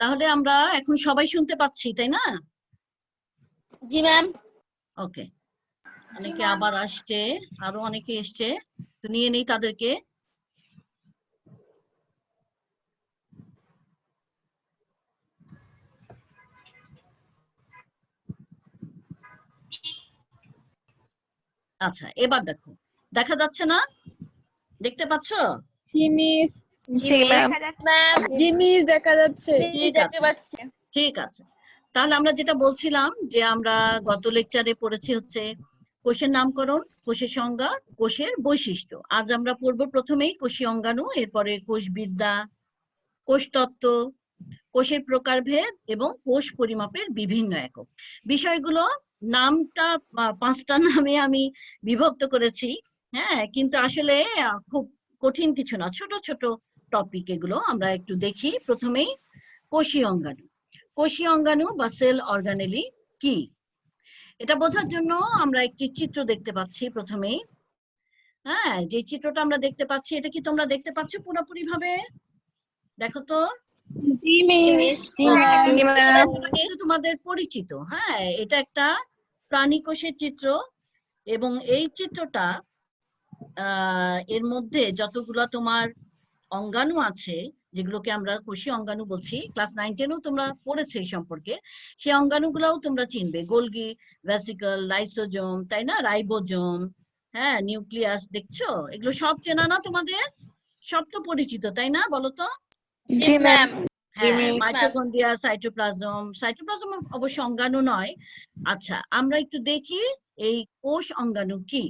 তাহলে আমরা এখন সবাই শুনতে পাচ্ছি, তাই না? জি ম্যাম। ওকে, অনেকে আবার আসছে, আরো অনেকে এসছে, তো নিয়ে নেই তাদেরকে। আচ্ছা, এবার দেখো, দেখা যাচ্ছে না? দেখতে পাচ্ছ? জি মিস। জি ম্যাম। ম্যাম জি মিস দেখা যাচ্ছে। ঠিক দেখতে আছে, পাচ্ছি। ঠিক আছে। তাহলে আমরা যেটা বলছিলাম যে আমরা গত লেকচারে পড়েছি হচ্ছে কোষের নামকরণ, কোষের সংজ্ঞা, কোষের বৈশিষ্ট্য। আজ আমরা পড়বো প্রথমেই কোষীয় অঙ্গাণু, এরপরে কোষবিদ্যা, কোষতত্ত্ব, কোষের প্রকারভেদ এবং কোষ পরিমাপের বিভিন্ন একক। বিষয়গুলো নামটা 5টা নামে আমি বিভক্ত করেছি, হ্যাঁ, কিন্তু আসলে খুব কঠিন কিছু না, ছোট ছোট টপিক এগুলো। আমরা একটু দেখি। প্রথমেই কোষীয় অঙ্গাণু। কোষীয় অঙ্গাণু বা সেল অর্গানেলি কি, এটা বোঝার জন্য আমরা একটি চিত্র দেখতে পাচ্ছি প্রথমেই। হ্যাঁ, যে চিত্রটা আমরা দেখতে পাচ্ছি, এটা কি তোমরা দেখতে পাচ্ছ পুরোপুরি ভাবে? দেখো তো। জি মিস। কিন্তু তোমাদের পরিচিত, হ্যাঁ, এটা একটা প্রাণী কোষের চিত্র। এবং এই চিত্রটা এর মধ্যে যতগুলো তোমার অঙ্গাণু আছে, যেগুলোকে আমরা কোষীয় অঙ্গাণু বলছি, ক্লাস 9-10-ও তোমরা পড়েছো এই সম্পর্কে, সেই অঙ্গাণুগুলোও তোমরা চিনবে। গোলগি, ভেসিকল, লাইসোজোম, তাই না, রাইবোজোম, হ্যাঁ, নিউক্লিয়াস, দেখছো? এগুলো সব চেনা না তোমাদের? সব তো পরিচিত, তাই না? বলো তো। জি ম্যাম। হ্যাঁ, মাইটোকন্ড্রিয়া, সাইটোপ্লাজম। সাইটোপ্লাজম অবশ্য অঙ্গাণু নয়। আচ্ছা, আমরা একটু দেখি এই কোষ অঙ্গাণু কি,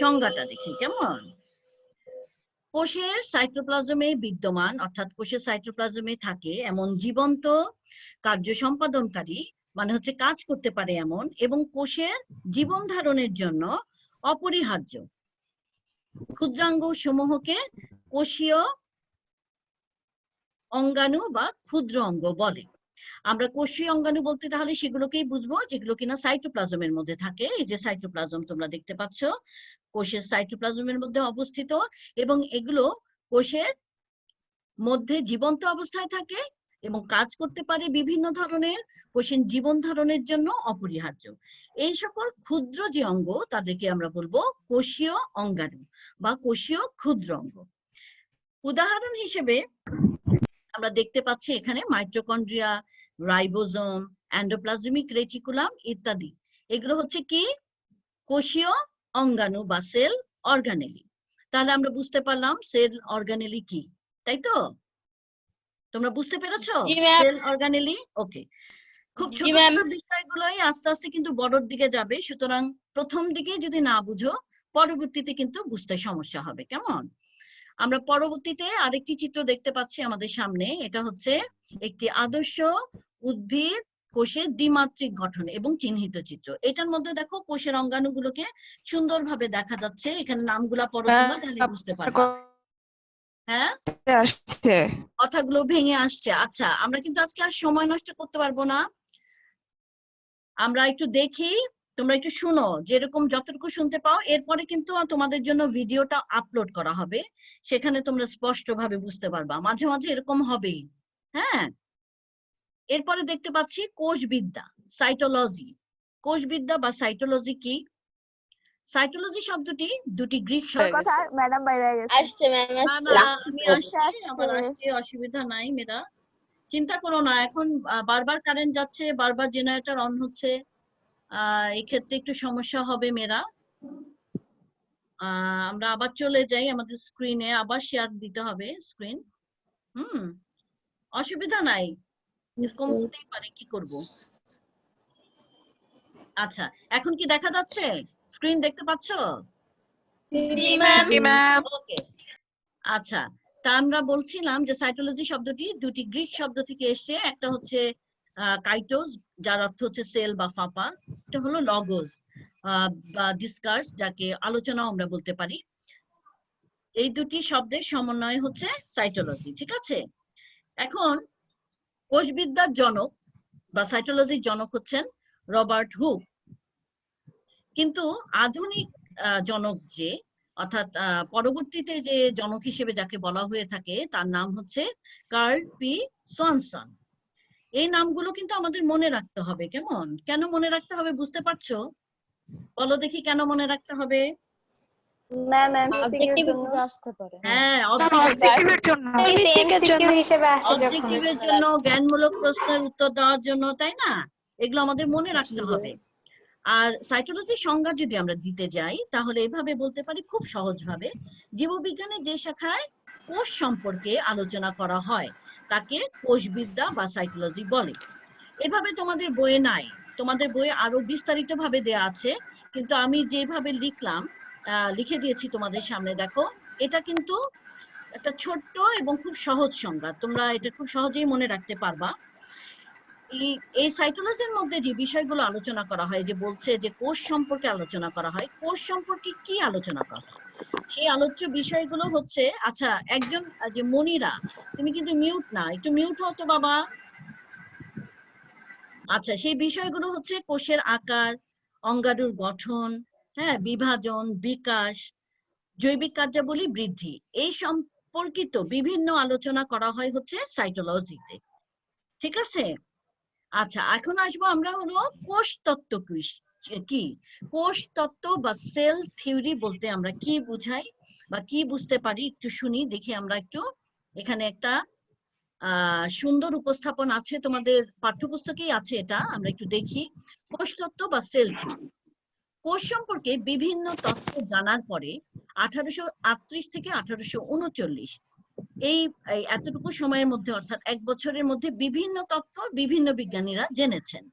সংজ্ঞাটা দেখি কেমন। কোষের সাইটোপ্লাজমে বিদ্যমান, অর্থাৎ কোষের সাইটোপ্লাজমে থাকে এমন জীবন্ত কার্য সম্পাদনকারী, মানে হচ্ছে কাজ করতে পারে এমন, এবং কোষের জীবন ধারণের জন্য অপরিহার্য ক্ষুদ্রাঙ্গ সমূহকে কোষীয় অঙ্গাণু বা ক্ষুদ্র অঙ্গ বলে। আমরা কোষীয় অঙ্গাণু বলতে তাহলে সেগুলোকেই বুঝবো যেগুলো কিনা সাইটোপ্লাজমের মধ্যে থাকে। এই যে সাইটোপ্লাজম তোমরা দেখতে পাচ্ছ, কোষের সাইটোপ্লাজমের মধ্যে অবস্থিত, এবং এগুলো কোষের মধ্যে জীবন্ত অবস্থায় থাকে এবং কাজ করতে পারে বিভিন্ন ধরনের, কোষের জীবন ধারণের জন্য অপরিহার্য। এই সকল ক্ষুদ্র যে অঙ্গ তাদেরকে আমরা বলবো কোষীয় অঙ্গাণু বা কোষীয় ক্ষুদ্র অঙ্গ। উদাহরণ হিসেবে আমরা দেখতে পাচ্ছি এখানে মাইটোকন্ড্রিয়া, রাইবোজোম, এন্ডোপ্লাজমিক রেটিকুলাম ইত্যাদি। এগুলো হচ্ছে কি কোষীয় অঙ্গাণু বা সেল অর্গানেলি। তাহলে আমরা বুঝতে পারলাম সেল অর্গানেলি কি, তাই তো? তোমরা বুঝতে পেরেছো সেল অর্গানেলি? ওকে, খুব ছোট ছোট বিষয়গুলোই আস্তে আস্তে কিন্তু বড়র দিকে যাবে, সুতরাং প্রথম দিকে যদি না বুঝো পরবর্তীতে কিন্তু বুঝতে সমস্যা হবে, কেমন? আমরা পরবর্তীতে আরেকটি চিত্র দেখতে পাচ্ছি আমাদের সামনে। এটা হচ্ছে একটি আদর্শ উদ্ভিদ কোষের দ্বিমাত্রিক গঠন এবং চিহ্নিত চিত্র। এটার মধ্যে দেখো কোষের অঙ্গাণুগুলোকে সুন্দরভাবে দেখা যাচ্ছে। এখানে নামগুলা পড়ো তোমরা, তাহলে বুঝতে পারবে। হ্যাঁ, কথাগুলো ভেঙে আসছে। আচ্ছা, আমরা কিন্তু আজকে আর সময় নষ্ট করতে পারবো না, আমরা একটু দেখি, তোমরা একটু শুনো, যেরকম যতটুকু শুনতে পাও। এরপরে কিন্তু তোমাদের জন্য ভিডিওটা আপলোড করা হবে, সেখানে তোমরা স্পষ্টভাবে বুঝতে পারবা। মাঝে মাঝে এরকম হবেই, হ্যাঁ। এরপরে দেখতে পাচ্ছি কোষবিদ্যা, সাইটোলজি। কোষবিদ্যা বা সাইটোলজি কি? সাইটোলজি শব্দটি দুটি গ্রিক শব্দ। ম্যাডাম বাইরে গেছে। আসছে ম্যাম, আমি আসছি, আবার আসছি, অসুবিধা নাই মেয়েরা, চিন্তা করো না। এখন বারবার কারেন্ট যাচ্ছে, বারবার জেনারেটর অন হচ্ছে, এই ক্ষেত্রে একটু সমস্যা হবে মেয়েরা। আমরা আবার চলে যাই আমাদের স্ক্রিনে, আবার শেয়ার দিতে হবে স্ক্রিন। অসুবিধা নাই, এরকম হতেই পারে, কি করব। আচ্ছা, এখন কি দেখা যাচ্ছে? স্ক্রিন দেখতে পাচ্ছ? জি ম্যাম। ওকে, আচ্ছা। তা আমরা বলছিলাম যে সাইটোলজি শব্দটি দুটি গ্রিক শব্দ থেকে এসেছে। একটা হচ্ছে কাইটোস, যার অর্থ হচ্ছে সেল বা ফাঁপা। এটা হলো লগোস বা ডিসকার্স, যাকে আলোচনাও আমরা বলতে পারি। এই দুটি শব্দের সমন্বয় হচ্ছে সাইটোলজি, ঠিক আছে? এখন কোষবিদ্যার জনক বা সাইটোলজির জনক হচ্ছেন রবার্ট হুক। কিন্তু আধুনিক জনক যে, অর্থাৎ পরবর্তীতে যে জনক হিসেবে যাকে বলা হয়ে থাকে, তার নাম হচ্ছে কার্ল পি সোয়ানসন। এই নামগুলো কিন্তু আমাদের মনে রাখতে হবে। কেমন? কেন মনে রাখতে হবে বুঝতে পারছো? বলো দেখি কেন মনে রাখতে হবে? ম্যাম অবজেক্টিভ আসতে পারে। হ্যাঁ, অবজেক্টিভের জন্য এমসিকিউ হিসেবে আসে যখন অবজেক্টিভের জন্য, জ্ঞানমূলক প্রশ্নের উত্তর দেওয়ার জন্য, তাই না? এগুলো আমাদের মনে রাখতে হবে। আর সাইটোলজির সংজ্ঞা যদি আমরা দিতে যাই তাহলে এভাবে বলতে পারি খুব সহজভাবে, জীববিজ্ঞানের যে শাখায় কোষ সম্পর্কে আলোচনা করা হয় তাকে কোষবিদ্যা বা সাইটোলজি বলে। এভাবে তোমাদের বইয়ে নাই, তোমাদের বইয়ে আরো বিস্তারিত ভাবে দেয়া আছে, কিন্তু আমি যেভাবে লিখলাম লিখে দিয়েছি তোমাদের সামনে, দেখো এটা কিন্তু একটা ছোট্ট এবং খুব সহজ সংজ্ঞা, তোমরা এটা খুব সহজেই মনে রাখতে পারবা। এই সাইটোলজির মধ্যে যে বিষয়গুলো আলোচনা করা হয়, যে বলছে যে কোষ সম্পর্কে আলোচনা করা হয়, কোষ সম্পর্কে কি আলোচনা করা হয় সেই আলোচ্য বিষয়গুলো হচ্ছে, আচ্ছা একজন যে মনিরা, তুমি কিন্তু মিউট না, একটু মিউট হও তো বাবা। আচ্ছা, সেই বিষয়গুলো হচ্ছে কোষের আকার, অঙ্গাণুর গঠন, হ্যাঁ, বিভাজন, বিকাশ, জৈবিক কার্যাবলী, বৃদ্ধি, এই সম্পর্কিত বিভিন্ন আলোচনা করা হয় হচ্ছে সাইটোলজিতে। ঠিক আছে? আচ্ছা, এখন আসবো আমরা হলো কোষ তত্ত্ব কি। কোষ তত্ত্ব বা সেল থিওরি বলতে আমরা কি বুঝাই বা কি বুঝতে পারি একটু শুনি, দেখি আমরা একটু। এখানে একটা সুন্দর উপস্থাপন আছে, তোমাদের পাঠ্যপুস্তকেই আছে এটা, আমরা একটু দেখি। কোষ তত্ত্ব বা সেল থিওরি। কোষ সম্পর্কে বিভিন্ন তথ্য জানার পরে 1838 থেকে 1839 এই এতটুকু সময়ের মধ্যে, অর্থাৎ 1 বছরের মধ্যে বিভিন্ন তথ্য বিভিন্ন বিজ্ঞানীরা জেনেছেন,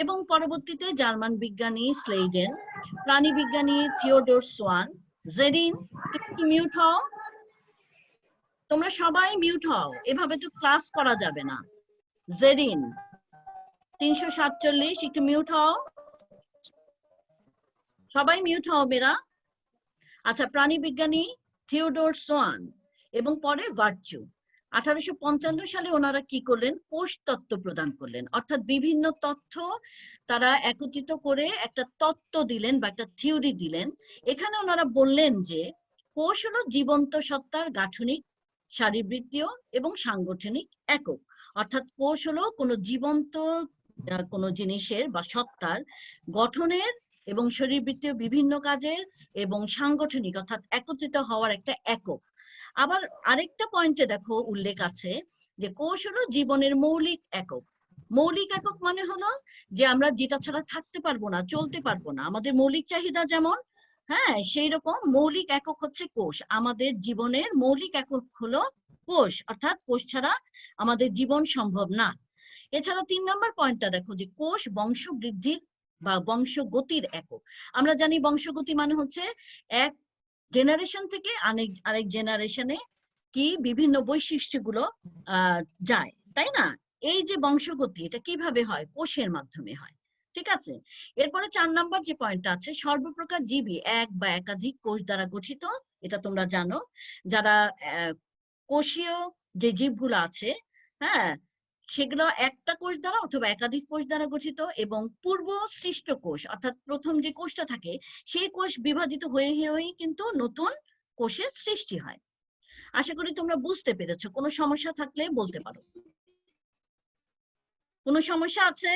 এবং পরবর্তীতে জার্মান বিজ্ঞানী স্লেইডেন, প্রাণী বিজ্ঞানী থিওডোর সোয়ান, জেরিন, তুমি মিউট হও, তোমরা সবাই মিউট হও, এভাবে তো ক্লাস করা যাবে না। জেরিন 347, একটু মিউট হও, সবাই মিউট হও মেরা। আচ্ছা, প্রাণী বিজ্ঞানী থিওডোর সোয়ান এবং পরে ভার্চু। 1855 সালে ওনারা কি করলেন? কোষ তত্ত্ব প্রদান করলেন, অর্থাৎ বিভিন্ন তথ্য তারা একত্রিত করে একটা তত্ত্ব দিলেন বা একটা থিওরি দিলেন। এখানে ওনারা বললেন যে কোষ হলো জীবন্ত সত্তার গাঠনিক, শারীরবৃত্তীয় এবং সাংগঠনিক একক। অর্থাৎ কোষ হলো কোনো জীবন্ত কোনো জিনিসের বা সত্তার গঠনের এবং শরীরবৃত্তীয় বিভিন্ন কাজের এবং সাংগঠনিক অর্থাৎ একত্রিত হওয়ার একটা একক। আবার আরেকটা পয়েন্টে দেখো উল্লেখ আছে যে কোষ হলো জীবনের মৌলিক একক। মৌলিক একক মানে হলো যে আমরা যেটা ছাড়া থাকতে পারবো না, চলতে পারবো না, আমাদের মৌলিক চাহিদা যেমন, হ্যাঁ, সেই রকম মৌলিক একক হচ্ছে কোষ। আমাদের জীবনের মৌলিক একক হলো কোষ, অর্থাৎ কোষ ছাড়া আমাদের জীবন সম্ভব না। এছাড়া 3 নম্বর পয়েন্টটা দেখো যে কোষ বংশ বৃদ্ধির বা বংশগতির একক। আমরা জানি বংশগতি মানে হচ্ছে এক জেনারেশন থেকে আরেক জেনারেশনে কি বিভিন্ন বৈশিষ্ট্যগুলো যায়, তাই না? এই যে বংশগতি, এটা কিভাবে হয়? কোষের মাধ্যমে হয়। ঠিক আছে? এরপরে 4 নম্বর যে পয়েন্টটা আছে, সর্বপ্রকার জীবই এক বা একাধিক কোষ দ্বারা গঠিত। এটা তোমরা জানো, যারা কোষীয় যে জীবগুলো আছে, হ্যাঁ, সেগুলো একটা কোষ দ্বারা অথবা একাধিক কোষ দ্বারা গঠিত, এবং পূর্ব সৃষ্ট কোষ অর্থাৎ প্রথম যে কোষটা থাকে সেই কোষ বিভাজিত হয়ে হয়েই কিন্তু নতুন কোষের সৃষ্টি হয়। আশা করি তোমরা বুঝতে পেরেছো। কোনো সমস্যা থাকলে বলতে পারো। কোনো সমস্যা আছে?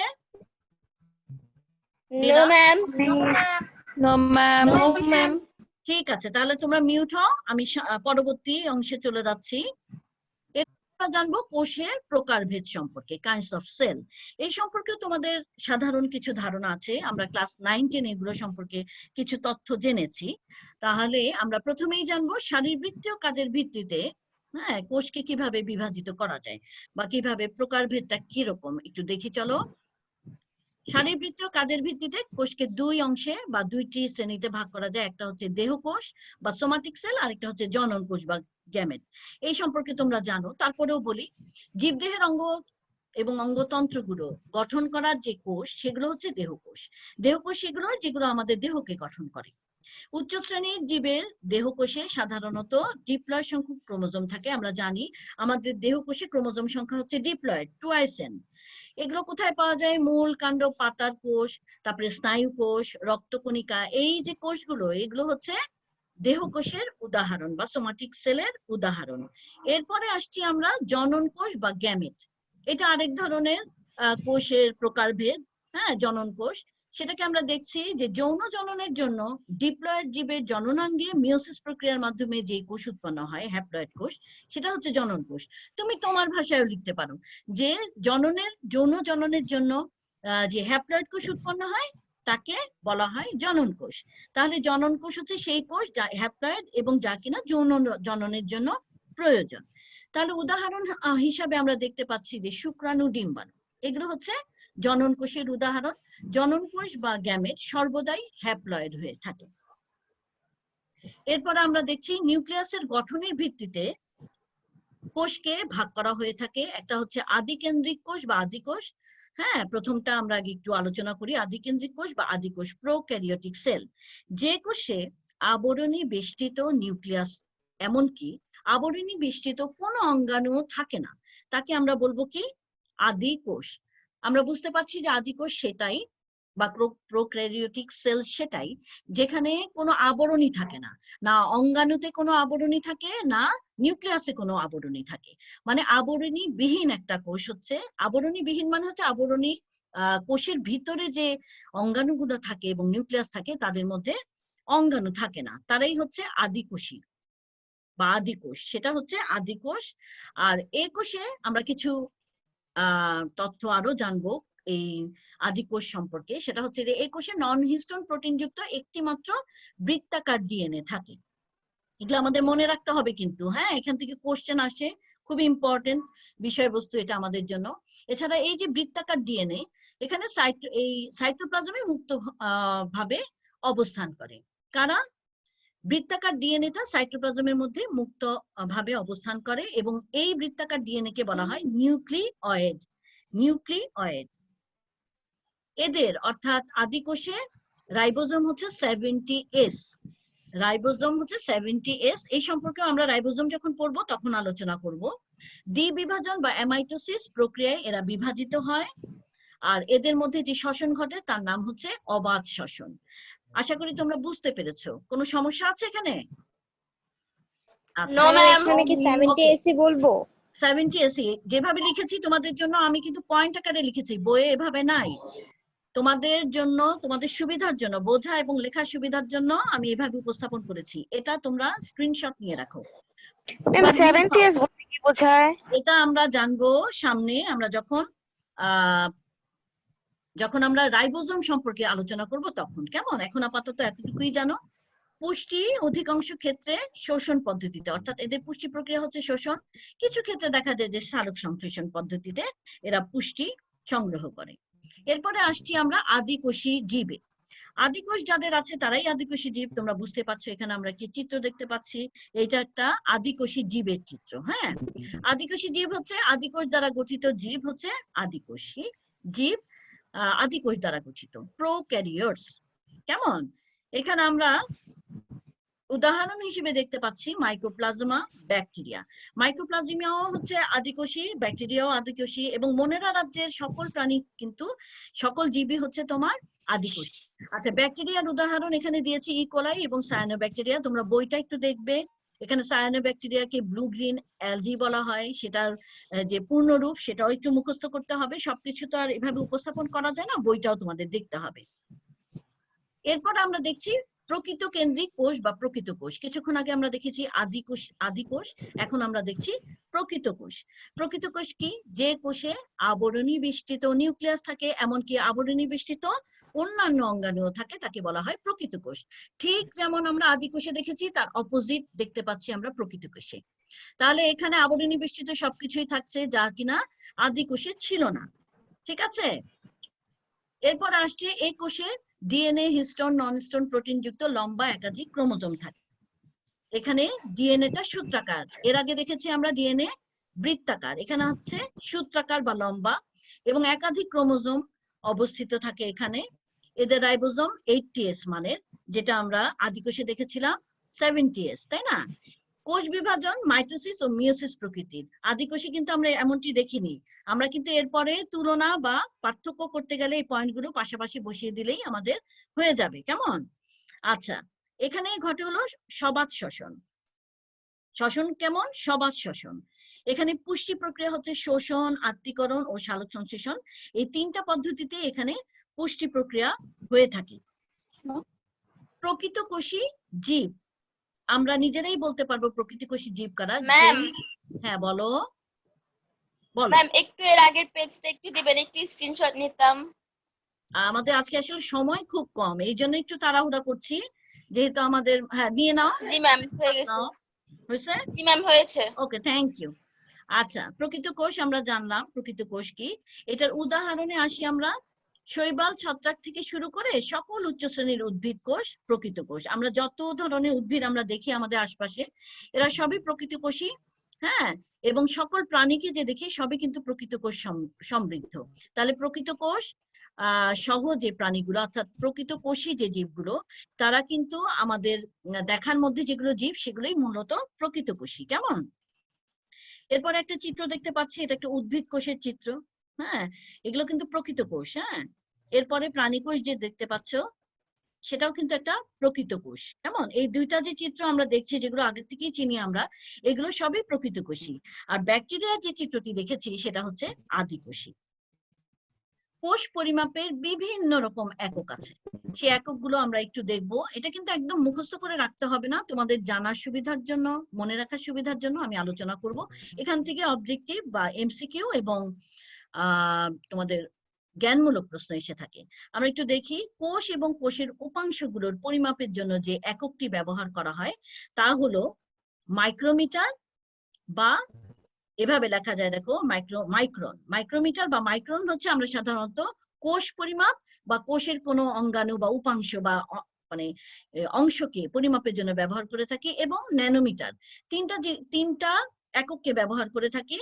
No ma'am. নো ম্যাম ঠিক আছে, তাহলে তোমরা মিউট হও, আমি পরবর্তী অংশে চলে যাচ্ছি। আমরা জানবো কোষের প্রকারভেদ সম্পর্কে, কাইন্ডস অফ সেল। এই সম্পর্কে তোমাদের সাধারণ কিছু ধারণা আছে, আমরা ক্লাস 9-10 এগুলো সম্পর্কে কিছু তথ্য জেনেছি। তাহলে আমরা প্রথমেই জানবো শারীরবৃত্তীয় কাজের ভিত্তিতে, হ্যাঁ, কোষকে কিভাবে বিভাজিত করা যায় বা কিভাবে প্রকারভেদটা কিরকম একটু দেখি চলো। শারীরবৃত্তীয় কাজের ভিত্তিতে কোষকে 2 অংশে বা 2টি শ্রেণীতে ভাগ করা যায়। একটা হচ্ছে দেহকোষ বা সোমাটিক সেল, আরেকটা হচ্ছে জনন কোষ বা গ্যামেট। এই সম্পর্কে তোমরা জানো, তারপরেও বলি। জীবদেহের অঙ্গ এবং অঙ্গতন্ত্রগুলো গঠন করার যে কোষ, সেগুলো হচ্ছে দেহকোষ। দেহকোষ সেগুলো যেগুলো আমাদের দেহকে গঠন করে। উচ্চ শ্রেণীর জীবের দেহকোষে সাধারণত ডিপ্লয়েড সংখ্যক ক্রোমোজোম থাকে। আমরা জানি আমাদের দেহকোষে ক্রোমোজোম সংখ্যা হচ্ছে ডিপ্লয়েড, টুয়াইসেন। এগুলো কোথায় পাওয়া যায়? মূল, কাণ্ড, পাতার কোষ, তারপরে স্নায়ু কোষ, রক্তকণিকা, এই যে কোষগুলো, এগুলো হচ্ছে দেহকোষের উদাহরণ বা সোমাটিক সেলের উদাহরণ। এরপরে আসছি আমরা জনন কোষ বা গ্যামেট। এটা আরেক ধরনের কোষের প্রকারভেদ, হ্যাঁ, জনন কোষ, সেটাকে আমরা দেখছি যে যৌন জননের জন্য ডিপ্লয়েড জীবের জননাঙ্গে মিওসিস প্রক্রিয়ার মাধ্যমে যে কোষ উৎপন্ন হয় হ্যাপ্লয়েড কোষ, সেটা হচ্ছে জনন কোষ। তুমি তোমার ভাষায়ও লিখতে পারো যে যৌন জননের জন্য যে হ্যাপ্লয়েড কোষ উৎপন্ন হয় তাকে বলা হয় জনন কোষ। তাহলে জনন কোষ হচ্ছে সেই কোষ যা হ্যাপ্লয়েড এবং যা কিনা যৌন জননের জন্য প্রয়োজন। তাহলে উদাহরণ হিসাবে আমরা দেখতে পাচ্ছি যে শুক্রাণু, ডিম্বাণু, এগুলো হচ্ছে জনন কোষের উদাহরণ। জনন কোষ বা গ্যামেট সর্বদাই হ্যাপ্লয়েড হয়ে থাকে। এরপর আমরা দেখছি নিউক্লিয়াসের গঠনের ভিত্তিতে কোষকে ভাগ করা হয়ে থাকে। একটা হচ্ছে আদিকেন্দ্রিক কোষ বা আদিকোষ, হ্যাঁ, প্রথমটা আমরা আগে একটু আলোচনা করি। আদিকেন্দ্রিক কোষ বা আদিকোষ, প্রোক্যারিওটিক সেল, যে কোষে আবরণী বেষ্টিত নিউক্লিয়াস, এমনকি আবরণী বেষ্টিত কোনো অঙ্গাণুও থাকে না, তাকে আমরা বলবো কি আদিকোষ। আমরা বুঝতে পারছি যে আদিকোষ সেটাই বা প্রোক্যারিওটিক সেল সেটাই যেখানে কোনো আবরণী থাকে না, না অঙ্গাণুতে কোনো আবরণী থাকে, না নিউক্লিয়াসে কোনো আবরণী থাকে। মানে আবরণী বিহীন একটা কোষ হচ্ছে, আবরণী বিহীন মানে হচ্ছে আবরণী কোষের ভিতরে যে অঙ্গাণুগুলো থাকে এবং নিউক্লিয়াস থাকে তাদের মধ্যে অঙ্গাণু থাকে না, তারাই হচ্ছে আদিকোষী বা আদিকোষ। সেটা হচ্ছে আদিকোষ। আর এই কোষে আমরা কিছু তথ্য আরো জানবো এই আদিকোষ সম্পর্কে। সেটা হচ্ছে যে এই কোষে নন হিস্টোন প্রোটিন যুক্ত একটি মাত্র বৃত্তাকার ডিএনএ থাকে। এগুলো আমাদের মনে রাখতে হবে কিন্তু, হ্যাঁ, এখান থেকে কোশ্চেন আসে, খুব ইম্পর্টেন্ট বিষয়বস্তু এটা আমাদের জন্য। এছাড়া এই যে বৃত্তাকার ডিএনএ এখানে এই সাইটোপ্লাজমে মুক্ত ভাবে অবস্থান করে। কারা? বৃত্তাকার ডিএনএটা সাইটোপ্লাজমের মধ্যে মুক্ত ভাবে অবস্থান করে এবং এই বৃত্তাকার ডিএনএ কে বলা হয় নিউক্লিওয়েড। নিউক্লিওয়েড এদের অর্থাৎ আদিকোষে রাইবোজোম হচ্ছে 70S। রাইবোজোম হচ্ছে 70S। এই সম্পর্কে আমরা রাইবোজোম যখন পড়বো তখন আলোচনা করব। দ্বিবিভাজন বা অ্যামাইটোসিস প্রক্রিয়ায় এরা বিভাজিত হয়, আর এদের মধ্যে যে শ্বসন ঘটে তার নাম হচ্ছে অবাধ শ্বসন। আশা করি তোমরা বুঝতে পেরেছো। কোনো সমস্যা আছে এখানে? No ma'am. আমি কি 70S বলবো? 70S যেভাবে লিখেছি তোমাদের জন্য, আমি কিন্তু পয়েন্ট আকারে লিখেছি, বইয়ে এভাবে নাই। তোমাদের জন্য, তোমাদের সুবিধার জন্য, বোঝা এবং লেখার সুবিধার জন্য আমি এভাবে উপস্থাপন করেছি। এটা তোমরা স্ক্রিনশট নিয়ে রাখো। ম্যাম 70S বলতে কি বোঝায়? এটা আমরা জানবো সামনে, আমরা যখন আমরা রাইবোজোম সম্পর্কে আলোচনা করব তখন। কেমন? এখন আপাতত এতটুকুই জানো। পুষ্টি অধিকাংশ ক্ষেত্রে শোষণ পদ্ধতিতে, অর্থাৎ এদের পুষ্টি প্রক্রিয়া হচ্ছে শোষণ। কিছু ক্ষেত্রে দেখা যায় যে সালোক সংশ্লেষণ পদ্ধতিতে এরা পুষ্টি সংগ্রহ করে। এরপরে আসছি আমরা আদিকোষী জীবে। আদিকোষ যাদের আছে তারাই আদিকোষী জীব। তোমরা বুঝতে পারছো এখানে আমরা কি চিত্র দেখতে পাচ্ছি, এটা একটা আদিকোষী জীবের চিত্র। হ্যাঁ, আদিকোষী জীব হচ্ছে আদিকোষ দ্বারা গঠিত জীব হচ্ছে আদিকোষী জীব, আদিকোষ দ্বারা গঠিত প্রোক্যারিওটস। কেমন? এখানে আমরা উদাহরণ হিসেবে দেখতে পাচ্ছি মাইক্রোপ্লাজমা, ব্যাকটেরিয়া। মাইক্রোপ্লাজমিয়াও হচ্ছে আদিকোষী, ব্যাকটেরিয়াও আদিকোষী, এবং মনেরা রাজ্যের সকল প্রাণী কিন্তু, সকল জীবই হচ্ছে তোমার আদিকোষী। আচ্ছা, ব্যাকটেরিয়ার উদাহরণ এখানে দিয়েছি ইকোলাই এবং সায়ানোব্যাকটেরিয়া। তোমরা বইটা একটু দেখবে। এখানে সায়ানোব্যাকটেরিয়াকে ব্লু গ্রিন অ্যালজি বলা হয়, সেটার যে পূর্ণরূপ সেটাও একটু মুখস্থ করতে হবে। সবকিছু তো আর এভাবে উপস্থাপন করা যায় না, বইটাও তোমাদের দেখতে হবে। এরপর আমরা দেখছি প্রকৃত কেন্দ্রিক কোষ বা প্রকৃত কোষ। কিছুক্ষণ আগে আমরা দেখেছি আদিকোষ, এখন আমরা দেখছি প্রকৃত কোষ। প্রকৃত কোষ কি? যে কোষে আবরণী বেষ্টিত নিউক্লিয়াস থাকে, এমনকি আবরণী বেষ্টিত অন্যান্য অঙ্গাণুও থাকে, তাকে বলা হয় প্রকৃত কোষ। ঠিক যেমন আমরা আদিকোষে দেখেছি, তার অপোজিট দেখতে পাচ্ছি আমরা প্রকৃত কোষে। তাহলে এখানে আবরণী বেষ্টিত সবকিছুই থাকছে যা কিনা আদিকোষে ছিল না। ঠিক আছে? এরপর আসছে এই কোষে ডিএনএ, হিস্টোন, নন হিস্টোন প্রোটিন যুক্ত লম্বা একাধিক ক্রোমোজোম থাকে। এখানে ডিএনএটা সূত্রাকার। এর আগে দেখেছি আমরা ডিএনএ বৃত্তাকার, এখানে হচ্ছে সূত্রাকার বা লম্বা, এবং একাধিক ক্রোমোজোম অবস্থিত থাকে এখানে। এদের রাইবোজোম 80S মানের, যেটা আমরা আদিকোষে দেখেছিলাম 70S, তাই না? কোষ বিভাজন মাইটোসিস ও মিওসিস প্রকৃতির। আদিকোষে কিন্তু আমরা এমনটি দেখিনি। আমরা কিন্তু এরপরে তুলনা বা পার্থক্য করতে গেলে এই পয়েন্টগুলো পাশাপাশি বসিয়ে দিলেই আমাদের হয়ে যাবে। কেমন? আচ্ছা, এখানে ঘটে হলো সবাত শ্বসন। শ্বসন কেমন? সবাত শ্বসন। এখানে পুষ্টি প্রক্রিয়া হচ্ছে শোষণ, আত্তীকরণ ও সালোক সংশ্লেষণ। এই 3টা পদ্ধতিতে এখানে পুষ্টি প্রক্রিয়া হয়ে থাকে। প্রকৃতকোষী জীব, আমরা নিজেরাই বলতে পারবো প্রকৃতকোষী জীব কারা। ম্যাম হ্যাঁ বলো বলো। ম্যাম একটু এর আগের পেজটা একটু দিবেন, একটু স্ক্রিনশট নিতাম। আমাদের আজকে আসলে সময় খুব কম, এই জন্য একটু তাড়াহুড়া করছি, যেহেতু আমাদের হ্যাঁ নিয়ে নাও। জি ম্যাম হয়ে গেছে। হয়েছে? জি ম্যাম হয়েছে। ওকে, থ্যাংক ইউ। আচ্ছা, প্রকৃত কোষ আমরা জানলাম প্রকৃত কোষ কি। এটার উদাহরণে আসি আমরা। শৈবাল, ছত্রাক থেকে শুরু করে সকল উচ্চ শ্রেণীর উদ্ভিদ কোষ প্রকৃত কোষ। আমরা যত ধরনের উদ্ভিদ আমরা দেখি আমাদের আশপাশে, এরা সবই প্রকৃত কোষী। হ্যাঁ, এবং সকল প্রাণীকে যে দেখি সবই কিন্তু প্রকৃত কোষ সমৃদ্ধ। তাহলে প্রকৃত কোষ সহ যে প্রাণীগুলো অর্থাৎ প্রকৃত কোষী যে জীবগুলো, তারা কিন্তু আমাদের দেখার মধ্যে যেগুলো জীব সেগুলোই মূলত প্রকৃত কোষী। কেমন? এরপর একটা চিত্র দেখতে পাচ্ছি, এটা একটা উদ্ভিদ কোষের চিত্র। হ্যাঁ, এগুলো কিন্তু প্রকৃত কোষ। হ্যাঁ, এরপরে প্রাণী কোষ যে দেখতে পাচ্ছ সেটাও কিন্তু একটা প্রকৃত কোষ। কেমন? এই দুইটা যে চিত্র আমরা দেখছি, যেগুলো আগে থেকেই চিনি আমরা, এগুলো সবই প্রকৃত কোষী। আর ব্যাকটেরিয়ার যে চিত্রটি দেখেছি সেটা হচ্ছে আদি কোষী। কোষ পরিমাপের বিভিন্ন রকম একক আছে, সেই এককগুলো আমরা একটু দেখব। এটা কিন্তু একদম মুখস্থ করে রাখতে হবে না, তোমাদের জানার সুবিধার জন্য, মনে রাখার সুবিধার জন্য আমি আলোচনা করব। এখান থেকে অবজেক্টিভ বা এমসিকিউ এবং তোমাদের জ্ঞানমূলক প্রশ্ন এসে থাকে। আমরা একটু দেখি, কোষ এবং কোষের উপাংশগুলোর পরিমাপের জন্য যে এককটি ব্যবহার করা হয় তা হলো মাইক্রোমিটার, বা এভাবে লেখা যায়, দেখো মাইক্রন। মাইক্রোমিটার বা মাইক্রন হচ্ছে আমরা সাধারণত কোষ পরিমাপ বা কোষের কোনো অঙ্গাণু বা উপাংশ বা মানে অংশকে পরিমাপের জন্য ব্যবহার করে থাকি, এবং ন্যানোমিটার। তিনটা একককে ব্যবহার করে থাকি।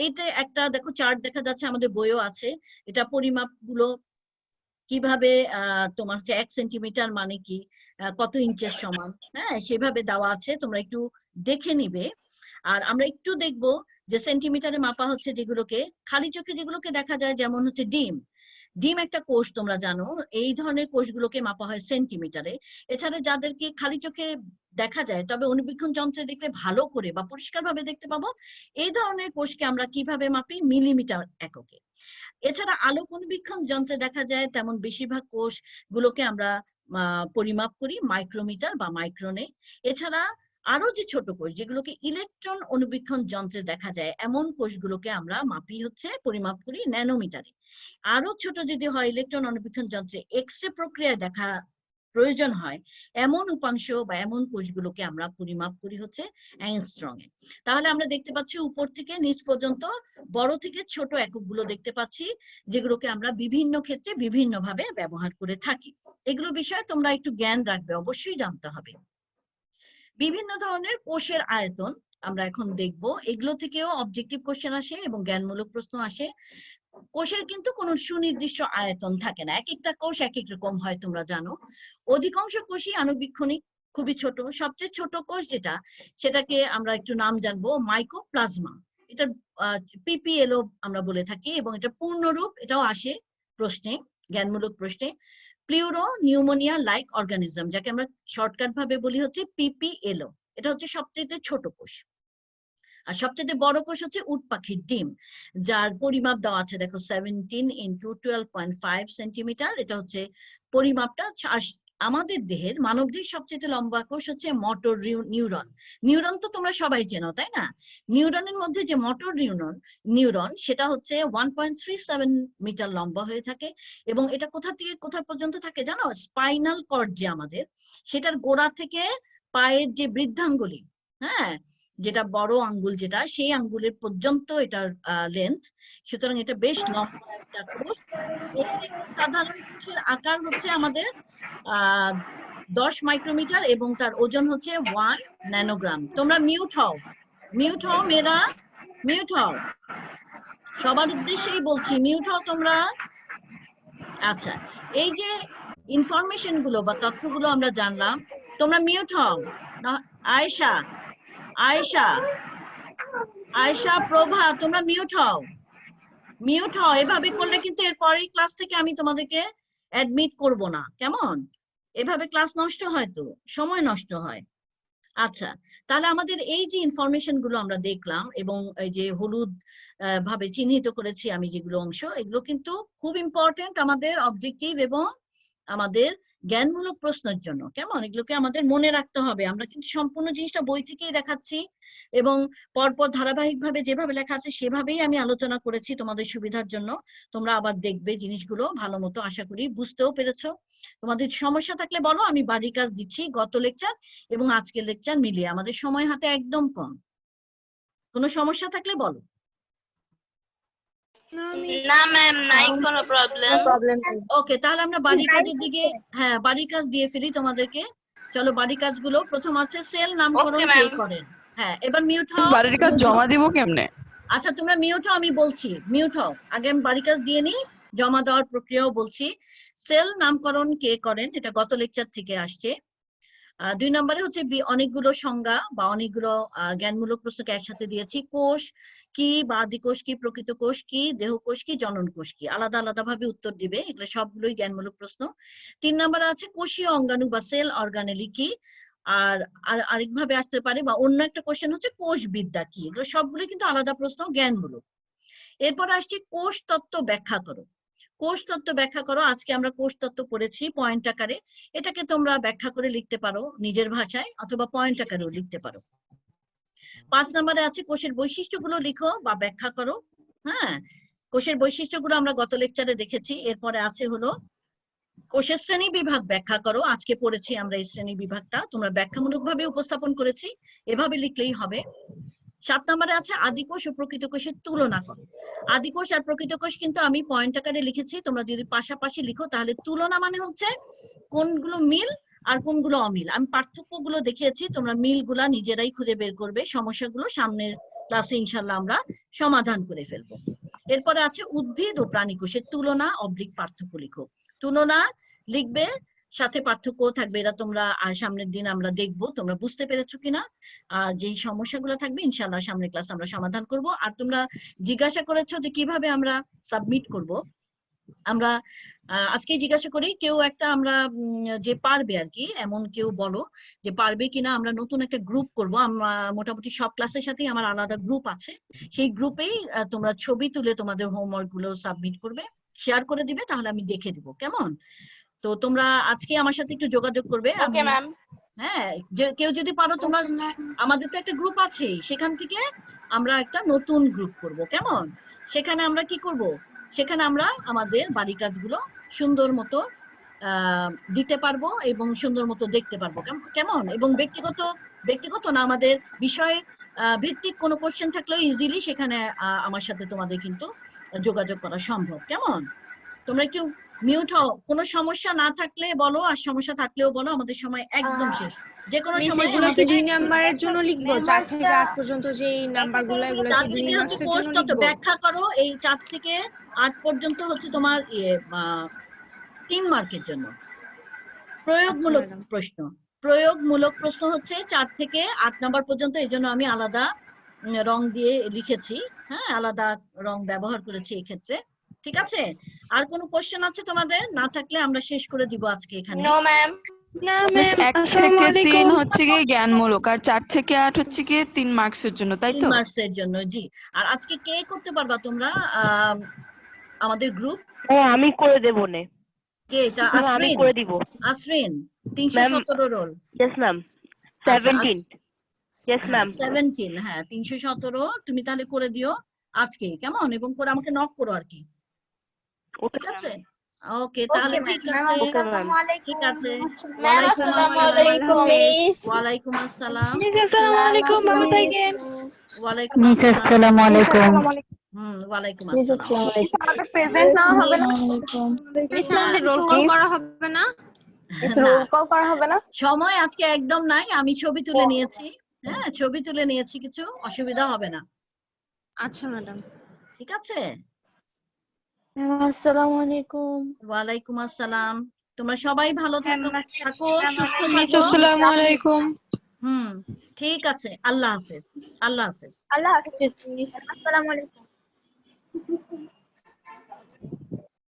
এইটা একটা দেখো চার্ট দেখা যাচ্ছে, আমাদের বইও আছে। এটা পরিমাপ গুলো কিভাবে তোমার হচ্ছে 1 সেন্টিমিটার মানে কি, কত ইঞ্চের সমান, হ্যাঁ সেভাবে দেওয়া আছে, তোমরা একটু দেখে নিবে। আর আমরা একটু দেখবো যে সেন্টিমিটারে মাপা হচ্ছে যেগুলোকে, খালি চোখে যেগুলোকে দেখা যায়, যেমন হচ্ছে ডিম। ডিম একটা কোষ, তোমরা জানো, এই ধরনের কোষগুলোকে মাপা হয় সেন্টিমিটারে। এছাড়া যাদেরকে খালি চোখে দেখা যায় তবে অনুবীক্ষণ যন্ত্রে দেখলে ভালো করে বা পরিষ্কারভাবে দেখতে পাবো, এই ধরনের কোষকে আমরা কিভাবে মাপি? মিলিমিটার এককে। এছাড়া আলোক অনুবীক্ষণ যন্ত্রে দেখা যায় তেমন বেশিরভাগ কোষ গুলোকে আমরা পরিমাপ করি মাইক্রোমিটার বা মাইক্রনে। এছাড়া আরো যে ছোট কোষ যেগুলোকে ইলেকট্রন অনুবীক্ষণ যন্ত্রে দেখা যায়, এমন কোষগুলোকে আমরা মাপি হচ্ছে পরিমাপ করি ন্যানোমিটারে। আরো ছোট যদি হয় ইলেকট্রন অনুবীক্ষণ যন্ত্রে এক্স রে প্রক্রিয়া দেখা প্রয়োজন হয়, এমন উপাংশ বা এমন কোষগুলোকে আমরা পরিমাপ করি হচ্ছে অ্যাংস্ট্রম এ। তাহলে আমরা দেখতে পাচ্ছি উপর থেকে নিচ পর্যন্ত বড় থেকে ছোট এককগুলো দেখতে পাচ্ছি, যেগুলোকে আমরা বিভিন্ন ক্ষেত্রে বিভিন্ন ভাবে ব্যবহার করে থাকি। এগুলো বিষয়ে তোমরা একটু জ্ঞান রাখবে, অবশ্যই জানতে হবে। বিভিন্ন ধরনের কোষের আয়তন আমরা এখন দেখব, এগুলো থেকেও অবজেক্টিভ কোশ্চেন আসে এবং জ্ঞানমূলক প্রশ্ন আসে। কোষের কিন্তু কোনো সুনির্দিষ্ট আয়তন থাকে না, এক একটা কোষ এক এক রকম হয়, তোমরা জানো। অধিকাংশ কোষই আণুবীক্ষণিক, খুবই ছোট। সবচেয়ে ছোট কোষ যেটা, সেটাকে আমরা একটু নাম জানবো, মাইকোপ্লাজমা। এটা পিপিএলও আমরা বলে থাকি, এবং এটা পূর্ণরূপ, এটাও আসে প্রশ্নে, জ্ঞানমূলক প্রশ্নে। প্লিউরো নিউমোনিয়া লাইক অর্গানিজম, যাকে আমরা শর্টকাট ভাবে বলি হচ্ছে পিপিএলও, এটা হচ্ছে সবচেয়ে ছোট কোষ। আর সবচেয়ে বড় কোষ হচ্ছে উট পাখির ডিম, যার পরিমাপ দেওয়া আছে, দেখো 17 × 12.5 সেন্টিমিটার। এটা হচ্ছে পরিমাপটা। আমাদের দেহের, মানব দেহের সবচেয়ে লম্বা কোষ হচ্ছে মোটর নিউরন। নিউরন তো তোমরা সবাই চেনো, তাই না? নিউরনের মধ্যে যে মোটর নিউরন সেটা হচ্ছে 1.37 মিটার লম্বা হয়ে থাকে, এবং এটা কোথা থেকে কোথা পর্যন্ত থাকে জানো? স্পাইনাল কর্ড যে আমাদের, সেটার গোড়া থেকে পায়ের যে বৃদ্ধাঙ্গুলি, হ্যাঁ যেটা বড় আঙ্গুল, যেটা সেই আঙ্গুলের পর্যন্ত এটার লেন্থ। সুতরাং এটা বেশ লম্বা একটা কোষ। সাধারণ কোষের আকার হচ্ছে আমাদের 10 মাইক্রোমিটার, এবং তার ওজন হচ্ছে 1 ন্যানোগ্রাম। তোমরা মিউট হও, মিউট হও মেয়েরা, মিউট হও, সবার উদ্দেশ্যেই বলছি, মিউট হও তোমরা। আচ্ছা, এই যে ইনফরমেশন গুলো বা তথ্যগুলো আমরা জানলাম, তোমরা মিউট হও। আয়েশা, আয়েশা, আয়েশা, প্রভা, তোমরা মিউট হও, মিউট হও। এভাবে করলে কিন্তু এর পরের ক্লাস থেকে আমি তোমাদেরকে অ্যাডমিট করব না, কেমন? এভাবে ক্লাস নষ্ট হয়, তো সময় নষ্ট হয়। আচ্ছা, তাহলে আমাদের এই যে ইনফরমেশন গুলো আমরা দেখলাম এবং এই যে হলুদ ভাবে চিহ্নিত করেছি আমি যেগুলো অংশ, এগুলো কিন্তু খুব ইম্পর্টেন্ট আমাদের অবজেক্টিভ এবং আমাদের জ্ঞানমূলক প্রশ্নের জন্য। কেমন? এগুলোকে আমাদের মনে রাখতে হবে। আমরা কিন্তু সম্পূর্ণ জিনিসটা বই থেকেই দেখাচ্ছি এবং পরপর ধারাবাহিকভাবে যেভাবে লেখা আছে সেভাবেই আমি আলোচনা করেছি তোমাদের সুবিধার জন্য। তোমরা আবার দেখবে জিনিসগুলো ভালো মতো, আশা করি বুঝতেও পেরেছো। তোমাদের সমস্যা থাকলে বলো, আমি বাড়ি কাজ দিচ্ছি গত লেকচার এবং আজকের লেকচার মিলিয়ে। আমাদের সময় হাতে একদম কম। কোনো সমস্যা থাকলে বলো। না ম্যাম, নাই কোনো প্রবলেম। প্রবলেম ওকে, তাহলে আমরা বাড়ি কাজের দিকে, হ্যাঁ বাড়ি কাজ দিয়ে ফেলি তোমাদেরকে। চলো বাড়ি কাজগুলো। প্রথম আছে সেল নামকরণ Okay, কে ma'am. করেন। হ্যাঁ, এবার মিউট হও। বাড়ির কাজ জমা দিব কেমনে? আচ্ছা তোমরা মিউট হও, আমি বলছি মিউট হও। আগে আমি বাড়ি কাজ দিয়ে নিই, জমা দেওয়ার প্রক্রিয়াও বলছি। সেল নামকরণ কে করেন, এটা গত লেকচার থেকে আসছে। 2 নম্বরে হচ্ছে অনেকগুলো সংজ্ঞা বা অনেকগুলো জ্ঞানমূলক প্রশ্নকে একসাথে দিয়েছি। কোষ কি বা আদিকোষ কি, প্রকৃত কোষ কি, দেহকোষ কি, জনন কোষ কি, আলাদা আলাদা ভাবে উত্তর দিবে। এগুলো সবগুলোই জ্ঞানমূলক প্রশ্ন। 3 নম্বরে আছে কোষীয় অঙ্গাণু বা সেল অর্গানেলি কি, আর আরেকভাবে আসতে পারে বা অন্য একটা কোশ্চেন হচ্ছে কোষ বিদ্যা কি। এগুলো সবগুলো কিন্তু আলাদা প্রশ্ন, জ্ঞানমূলক। এরপর আসছে কোষ তত্ত্ব ব্যাখ্যা করো। কোষ তত্ত্ব ব্যাখ্যা করো, আজকে আমরা কোষ তত্ত্ব পড়েছি পয়েন্ট আকারে। এটাকে তোমরা ব্যাখ্যা করে লিখতে পারো নিজের ভাষায় অথবা পয়েন্ট আকারেও লিখতে পারো। 5 নম্বরে আছে কোষের বৈশিষ্ট্যগুলো লিখো বা ব্যাখ্যা করো। হ্যাঁ, কোষের বৈশিষ্ট্যগুলো আমরা গত লেকচারে দেখেছি। এরপরে আছে হলো কোষের শ্রেণী বিভাগ ব্যাখ্যা করো। আজকে পড়েছি আমরা এই শ্রেণী বিভাগটা, তোমরা ব্যাখ্যামূলক ভাবে উপস্থাপন করেছি, এভাবে লিখলেই হবে। 7 নম্বরে আছে আদিকোষ ও প্রকৃত কোষের তুলনা করো। আদিকোষ আর প্রকৃত কোষ কিন্তু আমি পয়েন্ট আকারে লিখেছি, তোমরা যদি পাশাপাশি লিখো তাহলে তুলনা মানে হচ্ছে কোনগুলো মিল আর কোনগুলো অমিল। আমি পার্থক্যগুলো দেখিয়েছি, তোমরা মিলগুলা নিজেরাই খুঁজে বের করবে। সমস্যাগুলো সামনের ক্লাসে ইনশাল্লাহ আমরা সমাধান করে ফেলবো। এরপরে আছে উদ্ভিদ ও প্রাণী কোষের তুলনা অবলিক পার্থক্য লিখো। তুলনা লিখবে, সাথে পার্থক্য থাকবে। এরা তোমরা সামনের দিন আমরা দেখবো তোমরা বুঝতে পেরেছো কিনা। আর যেই সমস্যাগুলো থাকবে ইনশাল্লাহ সামনের ক্লাস আমরা সমাধান করব। আর তোমরা জিজ্ঞাসা করেছো যে কিভাবে আমরা সাবমিট করব। আমরা আজকে জিজ্ঞাসা করি কেউ একটা, আমরা যে পারবে আর কি এমন কেউ বলো যে পারবে কিনা। আমরা নতুন একটা গ্রুপ করব। আমরা মোটামুটি সব ক্লাসের সাথেই আমার আলাদা গ্রুপ আছে, সেই গ্রুপেই তোমরা ছবি তুলে তোমাদের হোমওয়ার্ক গুলো সাবমিট করবে, শেয়ার করে দিবে, তাহলে আমি দেখে দিব। কেমন? তো তোমরা আজকে আমার সাথে একটু যোগাযোগ করবে। আমি Okay, ma'am. হ্যাঁ, কেউ যদি পারো তোমরা, আমাদের তো একটা গ্রুপ আছে, সেখান থেকে আমরা একটা নতুন গ্রুপ করব। কেমন? সেখানে আমরা কি করব, সেখানে আমরা আমাদের বাড়ি কাজগুলো সুন্দর মতো দিতে পারবো এবং সুন্দর মতো দেখতে পারবো। কেমন? এবং ব্যক্তিগত না, আমাদের বিষয় ভিত্তিক কোনো কোশ্চেন থাকলেও ইজিলি সেখানে আমার সাথে তোমাদের কিন্তু যোগাযোগ করা সম্ভব। কেমন? তোমরা একটু মিউট হও, কোনো সমস্যা না থাকলে বলো, আর সমস্যা থাকলেও বলো। আমাদের সময় একদম শেষ, যে কোনো সময়। এগুলো কি 2 নাম্বারের জন্য লিখবো? 4 থেকে 8 পর্যন্ত যে নাম্বারগুলো, এগুলো কি 2 থেকে হচ্ছে মার্কসের কোষ জন্য তত্ত্ব লিখবো? ব্যাখ্যা করো। এই 4 থেকে 8 পর্যন্ত হচ্ছে তোমার 3 মার্কের জন্য। প্রয়োগমূলক ম্যাডাম। প্রশ্ন, প্রয়োগমূলক প্রশ্ন হচ্ছে 4 থেকে 8 নাম্বার পর্যন্ত। এই জন্য আমি আলাদা রং দিয়ে লিখেছি। হ্যাঁ, আলাদা রং ব্যবহার করেছি এই ক্ষেত্রে। ঠিক আছে? আর কোনো কোশ্চেন আছে তোমাদের? না থাকলে আমরা শেষ করে দিব আজকে এখানে। No, ma'am. না মিস ম্যাম, 1 থেকে 3 হচ্ছে কি জ্ঞানমূলক আর 4 থেকে 8 হচ্ছে কি 3 মার্কসের জন্য, তাই 3 তো? মার্কসের জন্য, জি। আর আজকে কে করতে পারবা তোমরা আমাদের গ্রুপ? আমি করে দেব নে। কে এটা? আমি আসরিন? করে দিব। আসরিন 317 রোল। Yes ma'am. আচ্ছা, 17। Yes ma'am. 17, হ্যাঁ 317 তুমি তাহলে করে দিও আজকে। কেমন? এবং করে আমাকে নক করো আর কি। ঠিক আছে? ওকে, তাহলে ঠিক আছে। Okay ma'am. ঠিক আছে। Ma'am, assalamu alaikum. মিস। ওয়ালাইকুম আসসালাম। আসসালামু আলাইকুম, ভালো থাকেন। ওয়ালাইকুম মিস আসসালাম। আসসালামু আলাইকুম। ওয়ালাইকুম মিস আসসালাম। আসসালামু আলাইকুম। আমাদের প্রেজেন্ট না হবে না? মিস আমাদের রোল কল করা হবে না? রোল কল করা হবে না? সময় আজকে একদম নাই, আমি ছবি তুলে নিয়েছি। হ্যাঁ, ছবি তুলে নিয়েছি, কিছু অসুবিধা হবে না। আচ্ছা ম্যাডাম। ঠিক আছে? আসসালামু আলাইকুম। ওয়ালাইকুম আসসালাম। তোমরা সবাই ভালো থাকো, সুস্থ Miss, থাকো। assalamu alaikum. ঠিক আছে। আল্লাহ হাফেজ। আল্লাহ হাফেজ। আল্লাহ হাফেজ। আসসালামু আলাইকুম।